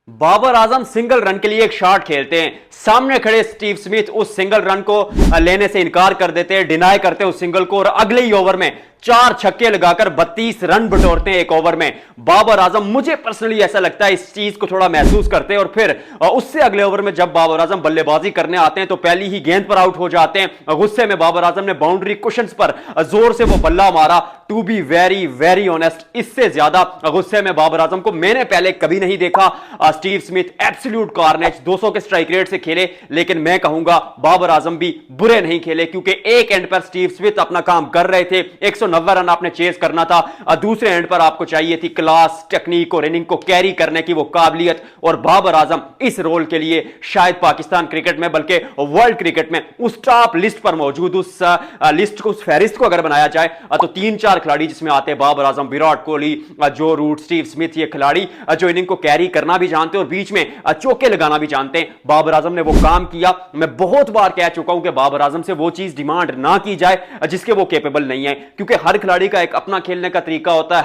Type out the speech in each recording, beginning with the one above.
Babar Azam single run के लिए एक शॉट खेलते हैं, सामने खड़े स्टीव स्मिथ उस सिंगल रन को लेने से इनकार कर देते हैं, डिनाई करते हैं उस सिंगल को और अगले ही ओवर में 4 छक्के लगाकर 32 रन बटोरते हैं एक ओवर में। बाबर आजम, मुझे पर्सनली ऐसा लगता है, इस चीज को थोड़ा महसूस करते हैं और फिर उससे अगले ओवर में जब बाबर आजम बल्लेबाजी करने आते हैं तो पहली ही गेंद पर आउट हो जाते हैं। गुस्से में बाबर आजम ने बाउंड्री कुशंस पर जोर से वो बल्ला मारा। To be very very honest, इससे ज्यादा गुस्से में बाबर आजम को मैंने पहले कभी नहीं देखा। स्टीव स्मिथ एब्सोल्यूट कार्नेज, 200 के स्ट्राइक रेट से खेले, लेकिन मैं कहूंगा बाबर आजम भी बुरे नहीं खेले, क्योंकि एक एंड पर स्टीव स्मिथ अपना काम कर रहे थे, 190 रन आपने चेस करना था, दूसरे एंड पर आपको चाहिए थी क्लास, टेक्निक और इनिंग को कैरी करने की वो काबिलियत। और बाबर आजम इस रोल के लिए शायद पाकिस्तान क्रिकेट में बल्कि वर्ल्ड क्रिकेट में उस टॉप लिस्ट पर मौजूद, उस लिस्ट को, उस फहरिस्त को अगर बनाया जाए तो 3-4 खिलाड़ी जिसमें आते हैं बाबर आजम, विराट कोहली, जो रूट, स्टीव स्मिथ, ये खिलाड़ी जो इनिंग को कैरी करना भी जानते हैं और बीच में चौके लगाना भी जानते हैं। बाबर आजम ने वो काम किया। मैं बहुत बार कह चुका हूं कि बाबर आजम से वो चीज डिमांड ना की जाए जिसके वो कैपेबल नहीं है, क्योंकि हर खिलाड़ी का एक अपना खेलने का तरीका होता है,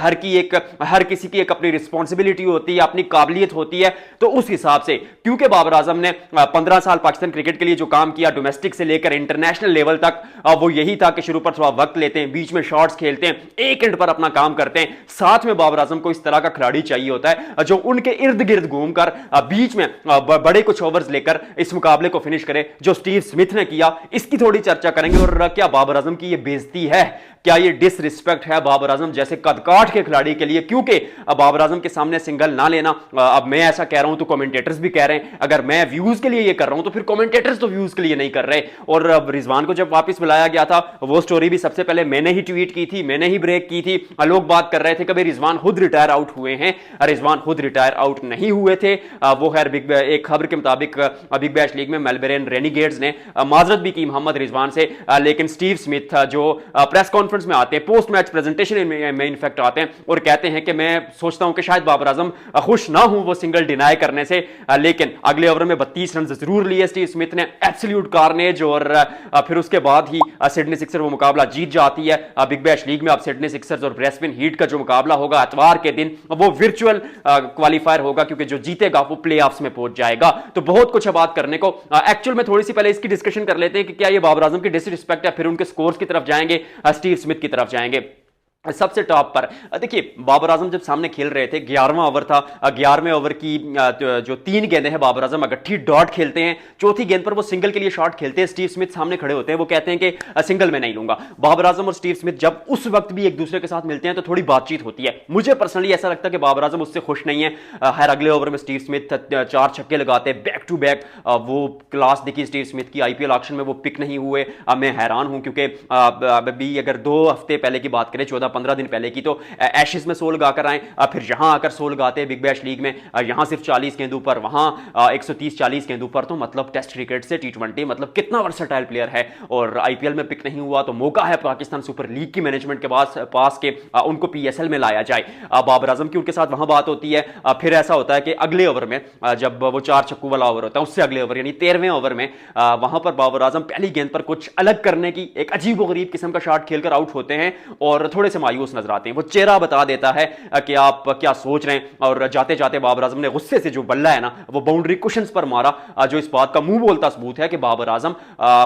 हर किसी की एक अपनी रिस्पॉन्सिबिलिटी होती है, अपनी काबिलियत होती है। तो उस हिसाब से क्योंकि बाबर आजम ने 15 साल पाकिस्तान क्रिकेट के लिए जो काम किया, डोमेस्टिक से लेकर इंटरनेशनल लेवल तक, वो यही था कि शुरू पर थोड़ा वक्त लेते हैं, बीच में शॉट्स खेलते हैं, एक एंड पर अपना काम करते हैं। साथ में बाबर आजम को इस तरह का खिलाड़ी चाहिए होता है जो उनके इर्द गिर्द घूमकर बीच में बड़े कुछ ओवर्स लेकर इस मुकाबले को फिनिश करे, जो स्टीव स्मिथ ने किया। इसकी थोड़ी चर्चा करेंगे। और क्या बाबर आजम की ये बेइज्जती है, क्या ये डिसरिस्पेक्ट है बाबर आजम जैसे कदकाठ के खिलाड़ी के लिए? क्योंकि बाबर आजम के सामने सिंगल ना लेना, अब मैं ऐसा कह रहा हूं तो कमेंटेटर्स भी कह रहे हैं, अगर मैं व्यूज के लिए ये कर रहा हूं तो फिर कमेंटेटर्स तो व्यूज के लिए नहीं कर रहे। और अब रिजवान को जब वापस बुलाया गया था, वो स्टोरी भी सबसे पहले मैंने ही ट्वीट की थी, मैंने ही ब्रेक की थी। लोग बात कर रहे थे कि भाई रिजवान खुद रिटायर आउट हुए हैं। रिजवान खुद रिटायर आउट नहीं हुए थे। वो खैर एक खबर के मुताबिक बिग बैश लीग में मेलबर्न रेनिगेड्स ने माजरत भी की मोहम्मद रिजवान से, लेकिन स्टीव स्मिथ जो प्रेस कॉन्फ्रेंस में आते हैं, पोस्ट मैच प्रेजेंटेशन में इनफैक्ट आते हैं और कहते हैं कि मैं सोचता हूं कि शायद बाबर आजम खुश ना हूं वो सिंगल डिनाई करने से, लेकिन अगले ओवर में 32 रन जरूर लिए स्टीव स्मिथ ने, एब्सोल्यूट कार्नेज। और फिर उसके बाद ही सिडनी सिक्सर वो मुकाबला जीत जाती है। बिग बैश लीग में अब सिडनी सिक्सर्स और ब्रिस्बेन हीट का जो मुकाबला होगा इतवार के दिन, वो वर्चुअल क्वालिफायर होगा, क्योंकि जो जीतेगा वो प्लेऑफ्स में पहुंच जाएगा। तो बहुत कुछ है बात करने को। एक्चुअल में थोड़ी सी पहले इसकी डिस्कशन कर लेते हैं कि क्या ये बाबर आजम की डिसरिस्पेक्ट है, फिर उनके स्कोर्स की तरफ जाएंगे, स्टीव स्मिथ की तरफ जाएंगे। सबसे टॉप पर देखिए, बाबर आजम जब सामने खेल रहे थे, 11वां ओवर था, 11वें ओवर की जो 3 गेंदें हैं, बाबर आजम अगट्ठी डॉट खेलते हैं, चौथी गेंद पर वो सिंगल के लिए शॉट खेलते हैं, स्टीव स्मिथ सामने खड़े होते हैं, वो कहते हैं कि सिंगल मैं नहीं लूंगा। बाबर आजम और स्टीव स्मिथ जब उस वक्त भी एक दूसरे के साथ मिलते हैं तो थोड़ी बातचीत होती है। मुझे पर्सनली ऐसा लगता है कि बाबर आजम उससे खुश नहीं है। हर अगले ओवर में स्टीव स्मिथ 4 छक्के लगाते हैं बैक टू बैक। वो क्लास दिखी स्टीव स्मिथ की, आईपीएल ऑक्शन में वो पिक नहीं हुए। मैं हैरान हूं, क्योंकि अभी अगर 2 हफ्ते पहले की बात करें, 14-15 दिन पहले की, तो एशेस में 100 लगाकर आए, फिर यहां आकर 100 लगाते हैं बिग बैश लीग में। यहां सिर्फ 40 गेंदों पर, वहां 130-40 गेंदों पर। तो मतलब टेस्ट क्रिकेट से T20, मतलब कितना वर्सेटाइल प्लेयर है। और आईपीएल में पिक नहीं हुआ तो मौका है पाकिस्तान सुपर लीग की मैनेजमेंट के पास के उनको पीएसएल में लाया जाए। बाबर आजम की उनके साथ वहां बात होती है। फिर ऐसा होता है कि अगले ओवर में, जब वो 4 छक्कों वाला ओवर होता है, उससे अगले ओवर यानी 13वें ओवर में, वहां पर बाबर आजम पहली गेंद पर कुछ अलग करने की एक अजीब गरीब किस्म का शॉट खेलकर आउट होते हैं और थोड़े से मायूस नजर आते हैं। वो चेहरा बता देता है कि आप क्या सोच रहे हैं। और जाते जाते बाबर आजम ने गुस्से से जो बल्ला है ना, वो बाउंड्री कुशंस पर मारा, जो इस बात का मुंह बोलता सबूत है कि बाबर आजम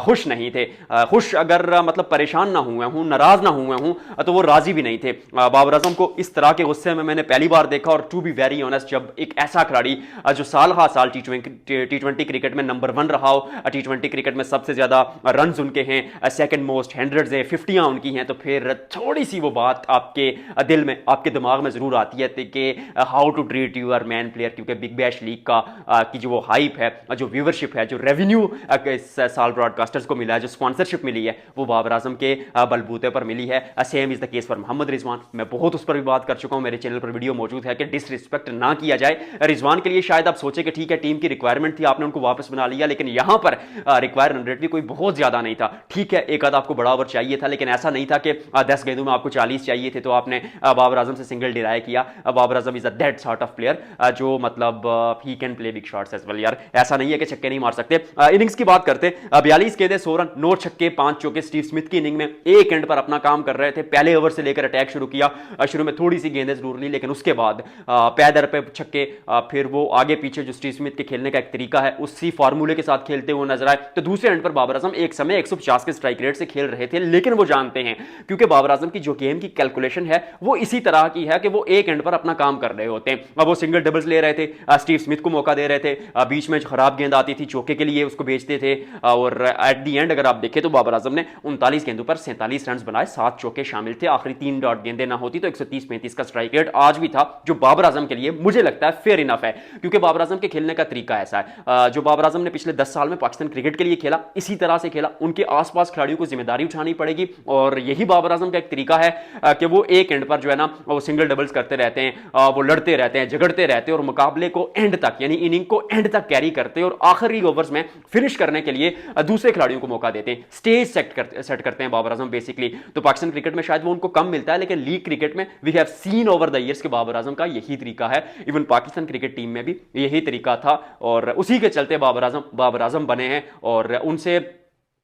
खुश नहीं थे। खुश अगर मतलब परेशान ना हुए हूं, नाराज ना हुए हूं, तो वो राजी भी नहीं थे। बाबर आजम को इस तरह के गुस्से में मैंने पहली बार देखा। और टू बी वेरी ऑनेस्ट, जब एक ऐसा खिलाड़ी जो साल हा साल T20 क्रिकेट में नंबर 1 रहा हो, T20 क्रिकेट में सबसे ज्यादा रन उनके हैं, सेकंड मोस्ट हंड्रेड्स है, 50 उनकी हैं, तो फिर थोड़ी सी वो बात आपके दिल में, आपके दिमाग में जरूर आती है कि how to treat your man player. क्योंकि बिग बैश लीग की जो वो हाइप है, जो व्यूवरशिप है, जो रेवेन्यू इस साल ब्रॉडकास्टर्स को मिला है, जो स्पॉन्सरशिप मिली है, वो बाबर आजम के बलबूते पर मिली है। Same is the case for Mohammad Rizwan. मैं बहुत उस पर भी बात कर चुका हूं, मेरे चैनल पर वीडियो मौजूद है कि डिसरिस्पेक्ट ना किया जाए। रिजवान के लिए शायद आप सोचे कि ठीक है, टीम की रिक्वायरमेंट थी, आपने उनको वापस बना लिया, लेकिन यहां पर रिक्वायर रन रेट भी कोई बहुत ज्यादा नहीं था। ठीक है, एक आध आपको बड़ा ओवर चाहिए था, लेकिन ऐसा नहीं था कि 10 गेंदों में आपको 40 45 चाहिए थे तो आपने बाबर आजम से सिंगल डिराई किया। Babar Azam is a that sort of player जो मतलब ही can play big shots as well यार, ऐसा नहीं है कि छक्के नहीं मार सकते। इनिंग्स की बात करते, 42 गेंदें 100 रन, 9 छक्के 5 चौके स्टीव स्मिथ की इनिंग में एक एंड पर अपना काम कर रहे थे। पहले ओवर से लेकर अटैक शुरू किया, शुरू में थोड़ी सी गेंदें जरूर ली लेकिन उसके बाद पैदर पे छक्के, फिर वो आगे पीछे जो स्टीव स्मिथ के खेलने का एक तरीका है उसी फार्मूले के साथ खेलते हुए नजर आए। तो दूसरे एंड पर बाबर आजम एक समय 150 के स्ट्राइक रेट से खेल रहे थे, लेकिन वो जानते हैं क्योंकि बाबर आजम की जो गेम की कैलकुलेशन है वो इसी तरह की है कि वो एक एंड पर अपना काम कर रहे होते हैं। अब वो सिंगल डबल्स ले रहे थे, स्टीव स्मिथ को मौका दे रहे थे, बीच में खराब गेंद आती थी चौके के लिए उसको बेचते थे, और एट दी एंड अगर आप देखें तो बाबर आजम ने 39 गेंदों पर 47 रन बनाए, 7 चौके शामिल थे। आखिरी 3 डॉट गेंदें ना होती तो 130-35 का स्ट्राइक रेट आज भी था, जो बाबर आजम के लिए मुझे लगता है फेयर इनफ है, क्योंकि बाबर आजम के खेलने का तरीका ऐसा है। जो बाबर आजम ने पिछले 10 साल में पाकिस्तान क्रिकेट के लिए खेला इसी तरह से खेला, उनके आसपास खिलाड़ियों को जिम्मेदारी उठानी पड़ेगी, और यही बाबर आजम का एक तरीका है कि वो एक एंड पर जो है ना वो सिंगल डबल्स करते रहते हैं, वो लड़ते रहते हैं, झगड़ते रहते हैं और मुकाबले को एंड तक यानी इनिंग को एंड तक कैरी करते हैं और आखिरी ओवर्स में फिनिश करने के लिए दूसरे खिलाड़ियों को मौका देते हैं, स्टेज सेट करते हैं बाबर आजम बेसिकली। तो पाकिस्तान क्रिकेट में शायद वो उनको कम मिलता है, लेकिन लीग क्रिकेट में we have seen over the years के बाबर आजम का यही तरीका है। इवन पाकिस्तान क्रिकेट टीम में भी यही तरीका था और उसी के चलते बाबर आजम बने हैं, और उनसे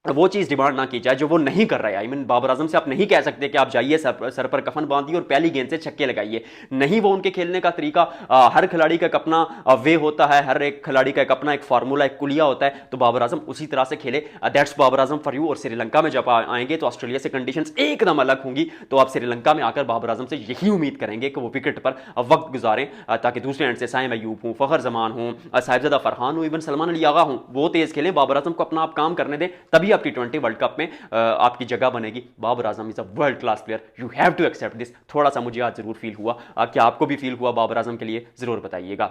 वो चीज डिमांड ना की जाए जो वो नहीं कर रहे हैं। आई मीन बाबर आजम से आप नहीं कह सकते कि आप जाइए सर पर कफन बांधिए और पहली गेंद से छक्के लगाइए, नहीं, वो उनके खेलने का तरीका। हर खिलाड़ी का एक अपना वे होता है, हर एक खिलाड़ी का एक अपना एक फार्मूला, एक कुलिया होता है, तो बाबर आजम उसी तरह से खेले। That's Babar Azam for you. और श्रीलंका में जब आएंगे तो ऑस्ट्रेलिया से कंडीशंस एकदम अलग होंगी, तो आप श्रीलंका में आकर बाबर आजम से यही उम्मीद करेंगे कि वो विकेट पर वक्त गुजारें, ताकि दूसरे एंड से साइम अयूब हूं, फखर जमान हूं, साहिबजादा फरहान हूं, इवन सलमान अली आगा हूं, वो तेज खेले, बाबर आजम को अपना आप काम करने दें, तभी आप T20 वर्ल्ड कप में आपकी जगह बनेगी। Babar Azam is a world class player, you have to accept this. थोड़ा सा मुझे आज जरूर फील हुआ, क्या आपको भी फील हुआ बाबर आजम के लिए, जरूर बताइएगा।